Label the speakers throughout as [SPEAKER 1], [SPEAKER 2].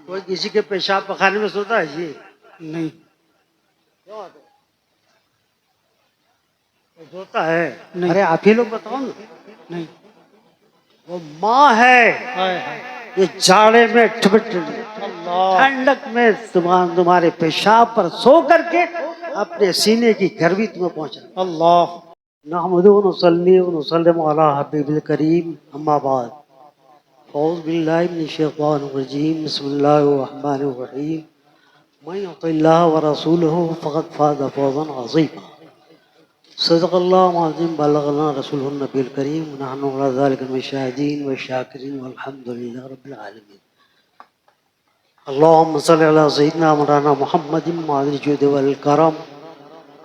[SPEAKER 1] کوئی کسی کے پیشاب پخانے میں سوتا ہے جی؟
[SPEAKER 2] نہیں
[SPEAKER 1] سوتا ہے؟
[SPEAKER 2] نہیں۔
[SPEAKER 1] ارے آپ ہی لوگ بتاؤ نا۔
[SPEAKER 2] نہیں۔
[SPEAKER 1] وہ ماں ہے،
[SPEAKER 2] ہائے ہائے
[SPEAKER 1] یہ جاڑے میں
[SPEAKER 2] اللہ
[SPEAKER 1] ٹھنڈک میں تمہارے پیشاب پر سو کر کے اپنے سینے کی گرمی تمہیں پہنچا۔
[SPEAKER 2] اللہ
[SPEAKER 1] نحمدہ و نصلی و نسلم علی حبیب الکریم، اما بعد، اعوذ باللہ من الشیطان الرجیم، بسم اللہ الرحمن الرحیم، من یطع اللہ ورسولہ فقد فاز فوزا عظیما۔ صدق اللہ العظیم، بلغنا رسولہ النبی الکریم، ونحن علی ذلک من الشاہدین والشاکرین والحمد للہ رب العالمین۔ اللہم صلی علی سیدنا مولانا محمد معاذ الجود والکرم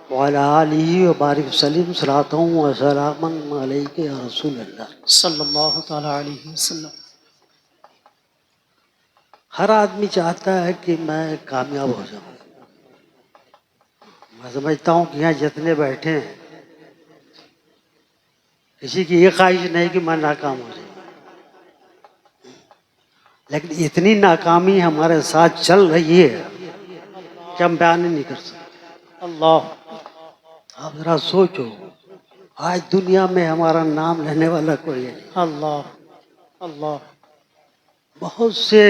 [SPEAKER 1] وعلی آلہ وبارک وسلم، صلاۃ و سلاما علیک یا رسول اللہ۔
[SPEAKER 2] صلی اللہ تعالی علیہ وسلم۔
[SPEAKER 1] ہر آدمی چاہتا ہے کہ میں کامیاب ہو جاؤں۔ میں سمجھتا ہوں کہ یہاں جتنے بیٹھے ہیں کسی کی یہ خواہش نہیں کہ میں ناکام ہو جاؤں، لیکن اتنی ناکامی ہمارے ساتھ چل رہی ہے کہ ہم بیان نہیں کر سکتے۔
[SPEAKER 2] اللہ
[SPEAKER 1] آپ ذرا سوچو، آج دنیا میں ہمارا نام لینے والا کوئی نہیں۔
[SPEAKER 2] اللہ اللہ
[SPEAKER 1] بہت سے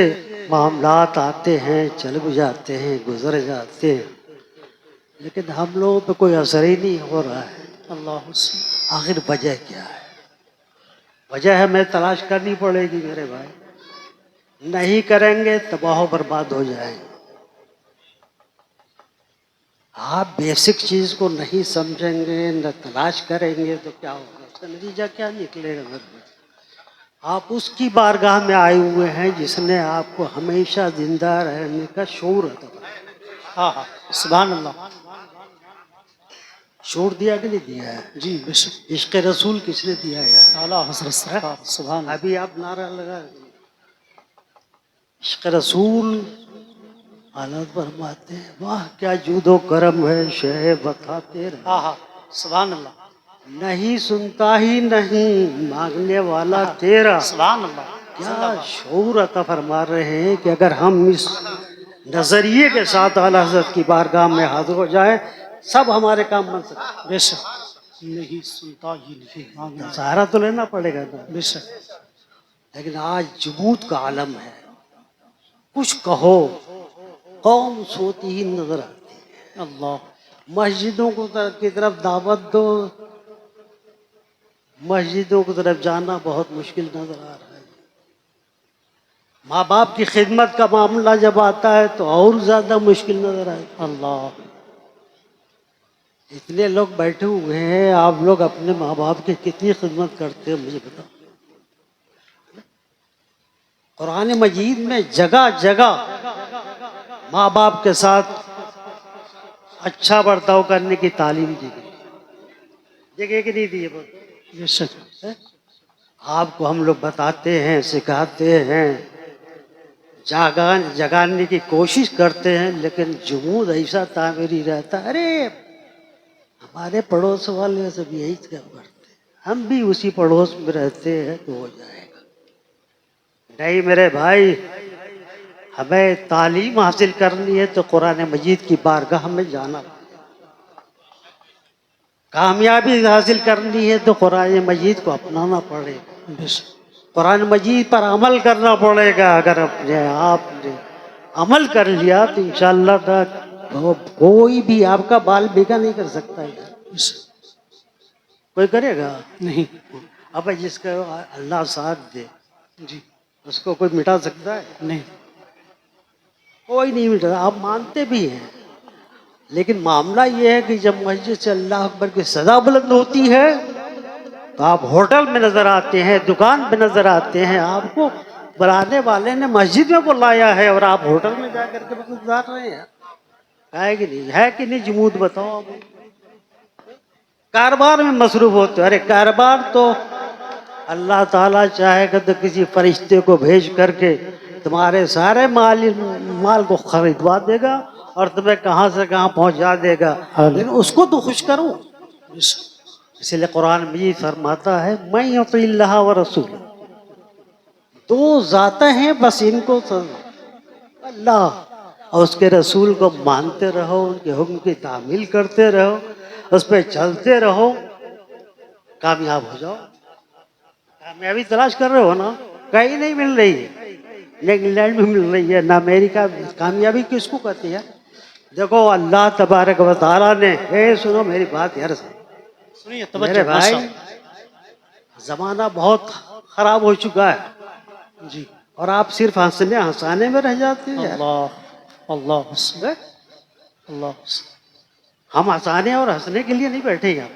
[SPEAKER 1] معاملات آتے ہیں، چل بھی جاتے ہیں، گزر جاتے ہیں، لیکن ہم لوگوں پہ کوئی اثر ہی نہیں ہو رہا ہے۔
[SPEAKER 2] اللہ
[SPEAKER 1] آخر وجہ کیا ہے؟ وجہ ہمیں تلاش کرنی پڑے گی میرے بھائی، نہیں کریں گے تباہ و برباد ہو جائیں گے۔ آپ بیسک چیز کو نہیں سمجھیں گے، نہ تلاش کریں گے تو کیا ہوگا؟ اس کا نتیجہ کیا نکلے گا میرے بھائی؟ آپ اس کی بارگاہ میں آئے ہوئے ہیں جس نے آپ کو ہمیشہ زندہ رہنے کا شعور عطا کیا۔
[SPEAKER 2] ہاں ہاں سبحان اللہ۔
[SPEAKER 1] شعور دیا کہ نہیں دیا ہے؟
[SPEAKER 2] جی بے شک،
[SPEAKER 1] عشق رسول کس نے دیا ہے؟
[SPEAKER 2] اعلیٰ حضرت سرکار سبحان اللہ۔
[SPEAKER 1] ابھی آپ نعرہ لگا عشق رسول، حالت فرماتے ہیں واہ کیا جود و کرم ہے شہ بتاتے رہے،
[SPEAKER 2] ہاں ہاں سبحان اللہ
[SPEAKER 1] نہیں سنتا ہی نہیں مانگنے والا تیرا۔
[SPEAKER 2] سبحان اللہ۔
[SPEAKER 1] کیا شعور عطا فرما رہے ہیں کہ اگر ہم اس نظریے کے ساتھ اعلیٰ حضرت کی بارگاہ میں حاضر ہو جائیں سب ہمارے کام بن سکتے
[SPEAKER 2] بے شک، نہیں سنتا ہی نہیں
[SPEAKER 1] ہیں۔ سہارا تو لینا پڑے گا نا،
[SPEAKER 2] بے شک۔
[SPEAKER 1] لیکن آج جمود کا عالم ہے، کچھ کہو قوم سوتی ہی نظر آتی ہے۔
[SPEAKER 2] اللہ
[SPEAKER 1] مسجدوں کی طرف دعوت دو، مسجدوں کی طرف جانا بہت مشکل نظر آ رہا ہے۔ ماں باپ کی خدمت کا معاملہ جب آتا ہے تو اور زیادہ مشکل نظر آئے۔
[SPEAKER 2] اللہ
[SPEAKER 1] اتنے لوگ بیٹھے ہوئے ہیں، آپ لوگ اپنے ماں باپ کی کتنی خدمت کرتے ہیں مجھے بتاؤ۔ قرآن مجید میں جگہ جگہ ماں باپ کے ساتھ اچھا برتاؤ کرنے کی تعلیم دی گئی، جگہ کہ نہیں دی ہے؟
[SPEAKER 2] بے شک۔
[SPEAKER 1] آپ کو ہم لوگ بتاتے ہیں، سکھاتے ہیں، جگانے کی کوشش کرتے ہیں، لیکن جمود ایسا تعمیری رہتا ہے۔ ارے ہمارے پڑوس والے سب یہی کیا کرتے ہیں، ہم بھی اسی پڑوس میں رہتے ہیں تو ہو جائے گا۔ نہیں میرے بھائی، ہمیں تعلیم حاصل کرنی ہے تو قرآن مجید کی بارگاہ میں جانا، کامیابی حاصل کرنی ہے تو قرآن مجید کو اپنانا پڑے گا،
[SPEAKER 2] بے شک۔
[SPEAKER 1] قرآن مجید پر عمل کرنا پڑے گا۔ اگر اپنے آپ نے عمل کر لیا تو انشاءاللہ کوئی بھی آپ کا بال بیگا نہیں کر سکتا ہے۔
[SPEAKER 2] بے شک۔
[SPEAKER 1] کوئی کرے گا؟
[SPEAKER 2] نہیں۔
[SPEAKER 1] اب جس کا اللہ ساتھ دے
[SPEAKER 2] جی
[SPEAKER 1] اس کو کوئی مٹا سکتا ہے؟
[SPEAKER 2] نہیں۔
[SPEAKER 1] کوئی نہیں مٹا۔ آپ مانتے بھی ہیں، لیکن معاملہ یہ ہے کہ جب مسجد سے اللہ اکبر کی صدا بلند ہوتی ہے تو آپ ہوٹل میں نظر آتے ہیں، دکان پہ نظر آتے ہیں، آپ کو بلانے والے نے مسجد میں بلایا ہے اور آپ ہوٹل میں جا کر کے گزار رہے ہیں۔ ہے کہ نہیں؟ ہے کہ نہیں جمود بتاؤ آپ؟ کاروبار میں مصروف ہوتے ہیں۔ ارے کاروبار تو اللہ تعالیٰ چاہے گا تو کسی فرشتے کو بھیج کر کے تمہارے سارے مال کو خریدوا دے گا اور تمہیں کہاں سے کہاں پہنچا دے گا، لیکن اس کو تو خوش کرو۔ اس لیے قرآن مجید فرماتا ہے من یطع اللہ ورسولہ، دو ذاتیں ہیں بس ان کو اللہ اور اس کے رسول کو مانتے رہو، ان کے حکم کی تعمیل کرتے رہو، اس پہ چلتے رہو، کامیاب ہو جاؤ۔ کامیابی تلاش کر رہے ہو نا، کہیں نہیں مل رہی ہے، نہ انگلینڈ میں مل رہی ہے نہ امریکہ۔ کامیابی کس کو کہتی ہے؟ دیکھو اللہ تبارک و تعالیٰ نے، سنو میری بات یار،
[SPEAKER 2] سنیے
[SPEAKER 1] میرے
[SPEAKER 2] توجہ
[SPEAKER 1] بھائی
[SPEAKER 2] ماشاء
[SPEAKER 1] زمانہ بہت خراب ہو چکا ہے،
[SPEAKER 2] اللہ۔ جی
[SPEAKER 1] اور آپ صرف ہنسنے ہنسانے میں رہ جاتے ہیں یار۔
[SPEAKER 2] اللہ اللہ حسن اللہ حسن۔
[SPEAKER 1] ہم ہنسانے اور ہنسنے کے لیے نہیں بیٹھے یہاں،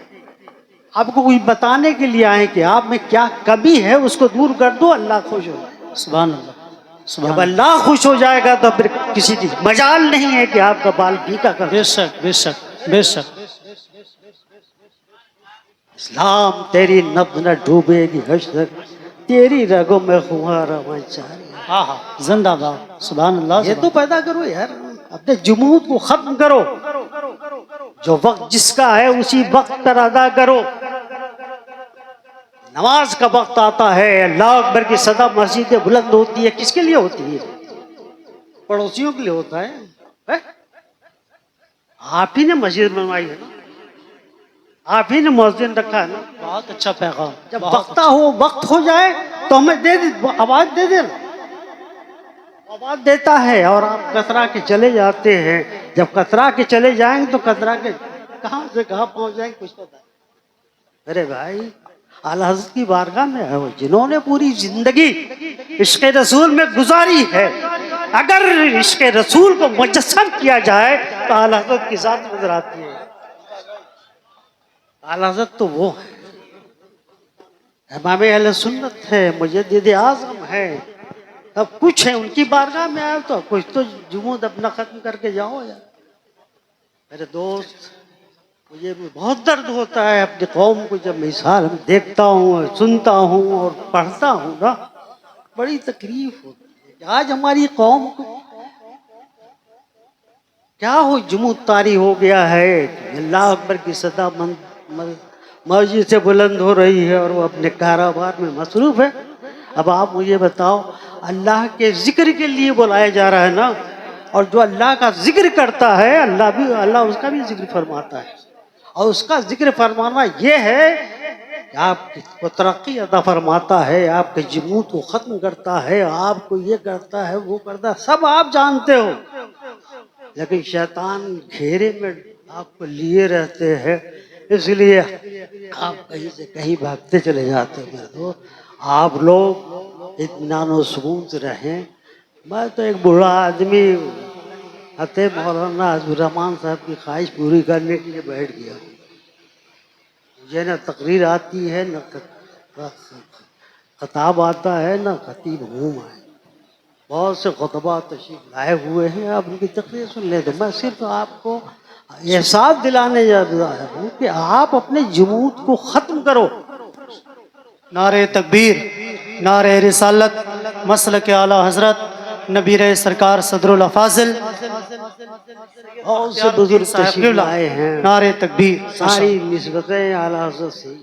[SPEAKER 1] آپ کو کوئی بتانے کے لیے آئے کہ آپ میں کیا کمی ہے، اس کو دور کر دو، اللہ خوش ہو جائے۔
[SPEAKER 2] سبحان اللہ سبحان
[SPEAKER 1] جب
[SPEAKER 2] اللہ۔
[SPEAKER 1] اللہ خوش ہو جائے گا تو پھر کسی کی مجال نہیں ہے کہ آپ کا بال پھیکا کر
[SPEAKER 2] بے
[SPEAKER 1] دے۔
[SPEAKER 2] شک بے شک بے شک۔
[SPEAKER 1] اسلام تیری نبض نہ ڈوبے گی حشر، تیری رگوں میں خمار جاری۔
[SPEAKER 2] ہاں ہاں زندہ باد سبحان اللہ
[SPEAKER 1] یہ تو
[SPEAKER 2] سبحان
[SPEAKER 1] پیدا کرو یار، اپنے جمود کو ختم کرو، جو وقت جس کا ہے اسی وقت پر ادا کرو۔ نماز کا وقت آتا ہے، اللہ اکبر کی صدا مسجد بلند ہوتی ہے، کس کے لیے ہوتی ہے؟ پڑوسیوں کے لیے ہوتا ہے۔ آپ ہی نے مسجد بنوائی ہے نا، آپ ہی نے مؤذن رکھا ہے نا۔
[SPEAKER 2] بہت اچھا پیغام۔
[SPEAKER 1] جب
[SPEAKER 2] بہت
[SPEAKER 1] وقت ہو، وقت ہو جائے تو ہمیں دے آواز دے دے، آواز دیتا ہے اور آپ کترا کے چلے جاتے ہیں۔ جب کترا کے چلے جائیں گے تو کترا کے کہاں سے کہاں پہنچ جائیں گے کچھ پتہ نہیں۔ میرے بھائی اعلیٰ حضرت کی بارگاہ میں ہے وہ جنہوں نے پوری زندگی عشق رسول میں گزاری ہے۔ اگر عشق رسول کو مجسم کیا جائے تو اعلیٰ حضرت کی ذات نظر آتی ہے۔ اعلیٰ حضرت تو وہ ہے، امام اہل سنت ہے، مجدد اعظم ہے، اب کچھ ہے، ان کی بارگاہ میں آئے تو کچھ تو جمود اپنا ختم کر کے جاؤ یار۔ میرے دوست مجھے بہت درد ہوتا ہے اپنی قوم کو جب مثال دیکھتا ہوں، سنتا ہوں اور پڑھتا ہوں نا، بڑی تکلیف ہوتی ہے کہ آج ہماری قوم کو کیا ہو جمود طاری ہو گیا ہے کہ اللہ اکبر کی صدا مسجد سے بلند ہو رہی ہے اور وہ اپنے کاروبار میں مصروف ہے۔ اب آپ مجھے بتاؤ، اللہ کے ذکر کے لیے بلایا جا رہا ہے نا، اور جو اللہ کا ذکر کرتا ہے اللہ اس کا بھی ذکر فرماتا ہے، اور اس کا ذکر فرمانا یہ ہے کہ آپ کو ترقی عطا فرماتا ہے، آپ کے جمود کو ختم کرتا ہے، آپ کو یہ کرتا ہے وہ کرتا ہے، سب آپ جانتے ہو، لیکن شیطان گھیرے میں آپ کو لیے رہتے ہیں، اس لیے آپ کہیں سے کہیں بھاگتے چلے جاتے ہیں۔ تو آپ لوگ اطمینان و سکون سے رہیں۔ میں تو ایک بوڑھا آدمی خطیب مولانا حضرت الرحمان صاحب کی خواہش پوری کرنے کے لیے بیٹھ گیا ہوں۔ مجھے نہ تقریر آتی ہے، نہ خطاب آتا ہے، نہ خطیب ہوں میں۔ بہت سے خطبہ تشریف لائے ہوئے ہیں، آپ ان کی تقریر سن لیں، تو میں صرف آپ کو احساس دلانے جا رہا ہوں کہ آپ اپنے جمود کو ختم کرو۔
[SPEAKER 2] نعرہ تکبیر، نعرہ رسالت، مسلک اعلیٰ حضرت نبی رہ سرکار صدر الافاضل
[SPEAKER 1] بہت سے بزرگ تشریف لائے ہیں،
[SPEAKER 2] نعرہ تکبیر۔
[SPEAKER 1] ساری نسبتیں اعلیٰ حضرت سے،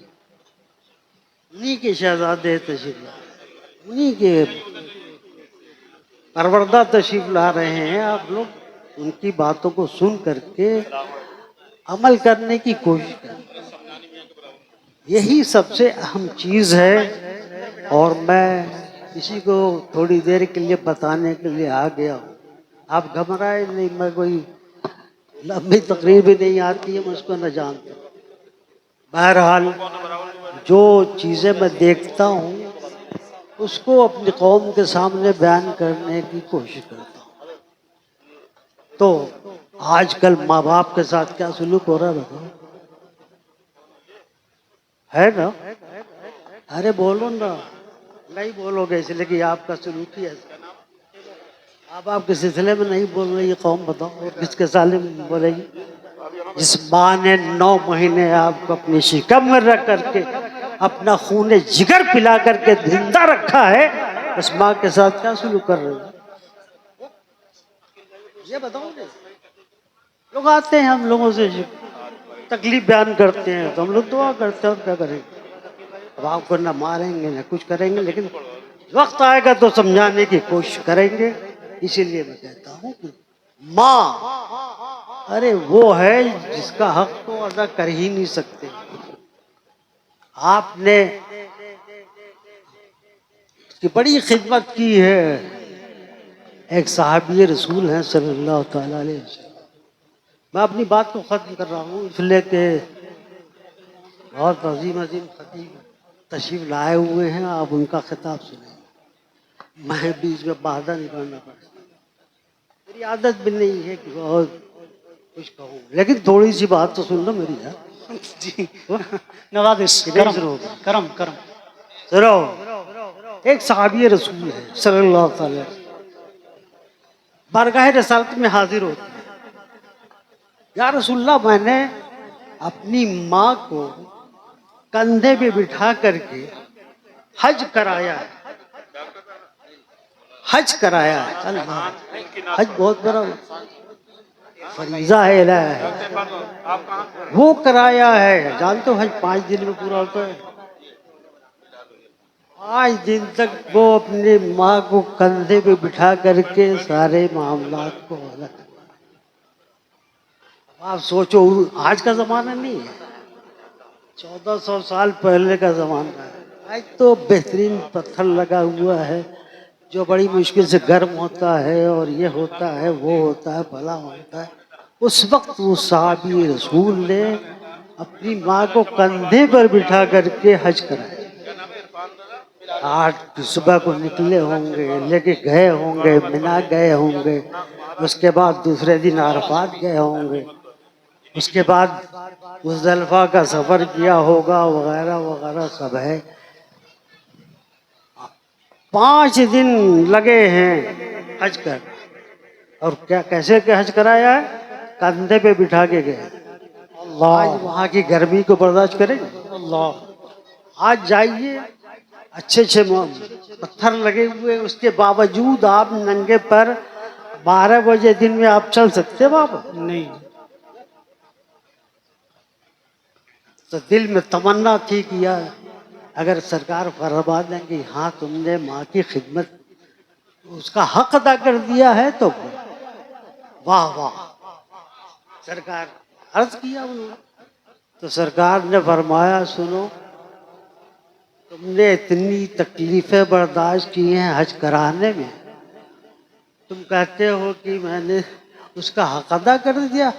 [SPEAKER 1] انہی کے شہزادے تشریف لائے، انہی کے پروردہ تشریف لا رہے ہیں۔ آپ لوگ ان کی باتوں کو سن کر کے عمل کرنے کی کوشش کریں، یہی سب سے اہم چیز ہے۔ اور میں کسی کو تھوڑی دیر کے لیے بتانے کے لیے آ گیا ہوں، آپ گھبرائے نہیں، میں کوئی لمبی تقریر بھی نہیں آتی ہے، میں اس کو نہ جانتا ہوں۔ بہرحال جو چیزیں میں دیکھتا ہوں اس کو اپنی قوم کے سامنے بیان کرنے کی کوشش کرتا ہوں۔ تو آج کل ماں باپ کے ساتھ کیا سلوک ہو رہا ہے بتاؤ، ہے نا؟ ارے بولو نا، نہیں بولو گے اس لیے کہ آپ کا سلوک ہی ایسا، آپ کے سلسلے میں نہیں بول رہی یہ قوم، بتاؤ کس کے سالے میں بولے گی؟ جس ماں نے 9 مہینے آپ کو اپنی شکم میں رکھ کر کے اپنا خون جگر پلا کر کے زندہ رکھا ہے، اس ماں کے ساتھ کیا سلوک کر رہے ہیں یہ بتاؤ گے؟ لوگ آتے ہیں ہم لوگوں سے تکلیف بیان کرتے ہیں تو ہم لوگ دعا کرتے ہیں، اور کیا کریں گے؟ اب آپ کو نہ ماریں گے نہ کچھ کریں گے، لیکن وقت آئے گا تو سمجھانے کی کوشش کریں گے۔ اسی لیے میں کہتا ہوں کہ ماں، ارے وہ ہے جس کا حق تو ادا کر ہی نہیں سکتے. آپ نے اس کی بڑی خدمت کی ہے. ایک صحابی رسول ہیں صلی اللہ تعالیٰ علیہ وسلم. میں اپنی بات کو ختم کر رہا ہوں اس لیے کہ بہت عظیم عظیم خطیب تشریف لائے ہوئے ہیں، آپ ان کا خطاب سنیں. میں بیچ میں بادہ نہیں کرنا پڑتا. میری عادت بھی نہیں ہے کہ بہت کچھ کہوں، لیکن تھوڑی سی بات تو سن لو میری یار.
[SPEAKER 2] جی نوازش، کرم کرم کرم.
[SPEAKER 1] سنو، ایک صحابی رسول ہے صلی اللہ تعالی بارگاہ رسالت میں حاضر ہوتے ہیں. یا رسول اللہ، میں نے اپنی ماں کو کندھے پہ بٹھا کر کے حج کرایا ہے. حج کرایا ہے. اللہ، حج بہت بڑا فریضہ ہے الہ. وہ کرایا ہے. جانتے ہو حج 5 دن میں پورا ہوتا ہے. 5 دن تک وہ اپنی ماں کو کندھے پہ بٹھا کر کے سارے معاملات کو الگ. آپ سوچو، آج کا زمانہ نہیں ہے، 1400 سال پہلے کا زمانہ ہے. آج تو بہترین پتھر لگا ہوا ہے جو بڑی مشکل سے گرم ہوتا ہے، اور یہ ہوتا ہے وہ ہوتا ہے بھلا ہوتا ہے. اس وقت وہ صحابی رسول نے اپنی ماں کو کندھے پر بٹھا کر کے حج کرایا. آج صبح کو نکلے ہوں گے، لے کے گئے ہوں گے، منا گئے ہوں گے، اس کے بعد دوسرے دن عرفات گئے ہوں گے، اس کے بعد مزدلفہ کا سفر کیا ہوگا وغیرہ وغیرہ سب ہے. 5 دن لگے ہیں حج کر. اور کیا کیسے کہ حج کرایا ہے؟ کندھے پہ بٹھا کے گئے. آج وہاں کی گرمی کو برداشت کریں گے؟
[SPEAKER 2] اللہ.
[SPEAKER 1] آج جائیے، اچھے اچھے پتھر لگے ہوئے، اس کے باوجود آپ ننگے پر 12 بجے دن میں آپ چل سکتے بابا؟
[SPEAKER 2] نہیں.
[SPEAKER 1] تو دل میں تمنا تھی کہ یار اگر سرکار فرما دیں کہ ہاں تم نے ماں کی خدمت اس کا حق ادا کر دیا ہے تو واہ واہ. سرکار عرض کیا انہوں نے، تو سرکار نے فرمایا سنو، تم نے اتنی تکلیفیں برداشت کی ہیں حج کرانے میں، تم کہتے ہو کہ میں نے اس کا حق ادا کر دیا.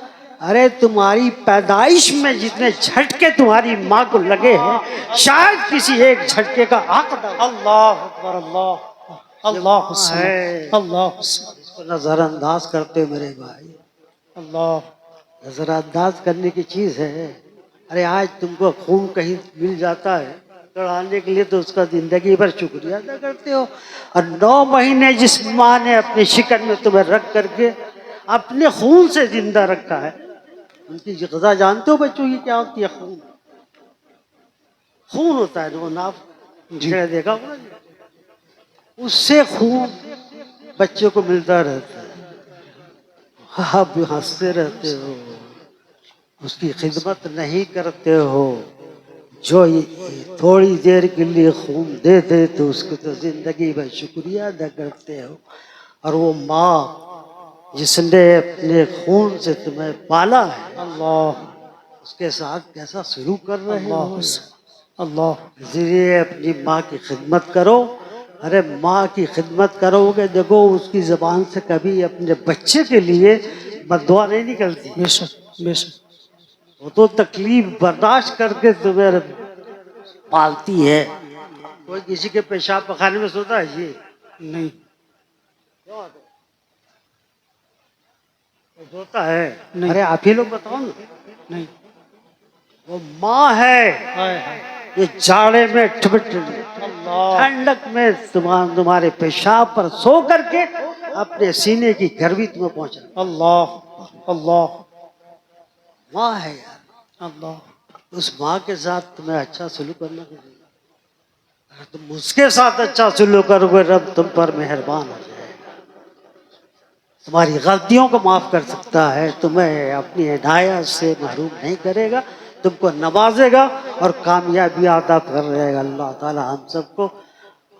[SPEAKER 1] ارے تمہاری پیدائش میں جتنے جھٹکے تمہاری ماں کو لگے ہیں، شاید کسی ایک جھٹکے کا حق ادا.
[SPEAKER 2] اللہ اکبر. اللہ اللہ
[SPEAKER 1] ہے
[SPEAKER 2] اللہ.
[SPEAKER 1] اس کو نظر انداز کرتے میرے بھائی.
[SPEAKER 2] اللہ.
[SPEAKER 1] نظر انداز کرنے کی چیز ہے. ارے آج تم کو خون کہیں مل جاتا ہے چڑھانے کے لیے تو اس کا زندگی بھر شکریہ ادا کرتے ہو. اور 9 مہینے جس ماں نے اپنی شکم میں تمہیں رکھ کر کے اپنے خون سے زندہ رکھا ہے، ان کی غذا جانتے ہو بچوں کی کیا ہوتی ہے؟ خون. خون ہوتا ہے جو ناف دیکھا ہوگا، اس سے خون بچے کو ملتا رہتا ہے. آپ ہنستے رہتے ہو، اس کی خدمت نہیں کرتے ہو. جو تھوڑی دیر کے لیے خون دے دے تو اس کو تو زندگی بھر شکریہ ادا کرتے ہو. اور وہ ماں جس نے اپنے خون سے تمہیں پالا ہے،
[SPEAKER 2] اللہ.
[SPEAKER 1] اس کے ساتھ کیسا سلوک کر رہے ہو.
[SPEAKER 2] اللہ.
[SPEAKER 1] اس لیے اپنی ماں کی خدمت کرو. ارے ماں کی خدمت کرو گے، دیکھو اس کی زبان سے کبھی اپنے بچے کے لیے بددعا نہیں نکلتی.
[SPEAKER 2] بے شک بے شک.
[SPEAKER 1] وہ تو تکلیف برداشت کر کے تمہیں پالتی ہے. کوئی کسی کے پیشاب پخانے میں سوتا ہے جی؟
[SPEAKER 2] نہیں.
[SPEAKER 1] سوتا ہے؟
[SPEAKER 2] نہیں.
[SPEAKER 1] ارے آپ ہی لوگ بتاؤ نا.
[SPEAKER 2] نہیں.
[SPEAKER 1] وہ ماں ہے. یہ جاڑے میں
[SPEAKER 2] اللہ.
[SPEAKER 1] ٹھنڈک میں تمہارے پیشاب پر سو کر کے اپنے سینے کی گرمی تمہیں پہنچا.
[SPEAKER 2] اللہ. اللہ.
[SPEAKER 1] ماں ہے یار.
[SPEAKER 2] اللہ.
[SPEAKER 1] اس ماں کے ساتھ تمہیں اچھا سلوک کرنا چاہیے. تم اس کے ساتھ اچھا سلوک کرو گے، رب تم پر مہربان ہو جائے گا، تمہاری غلطیوں کو معاف کر سکتا ہے، تمہیں اپنی ہدایت سے محروم نہیں کرے گا، تم کو نوازے گا اور کامیابی عطا کر رہے گا. اللہ تعالی ہم سب کو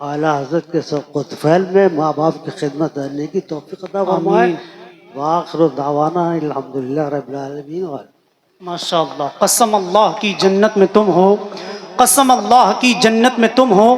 [SPEAKER 1] اعلیٰ حضرت کے سبقت فعل میں ماں باپ کی خدمت کرنے کی توفیق عطا فرمائے.
[SPEAKER 2] آمین.
[SPEAKER 1] وآخر دعوانا الحمدللہ رب العالمین.
[SPEAKER 2] ماشاء اللہ. قسم اللہ کی جنت میں تم ہو، قسم اللہ کی جنت میں تم ہو.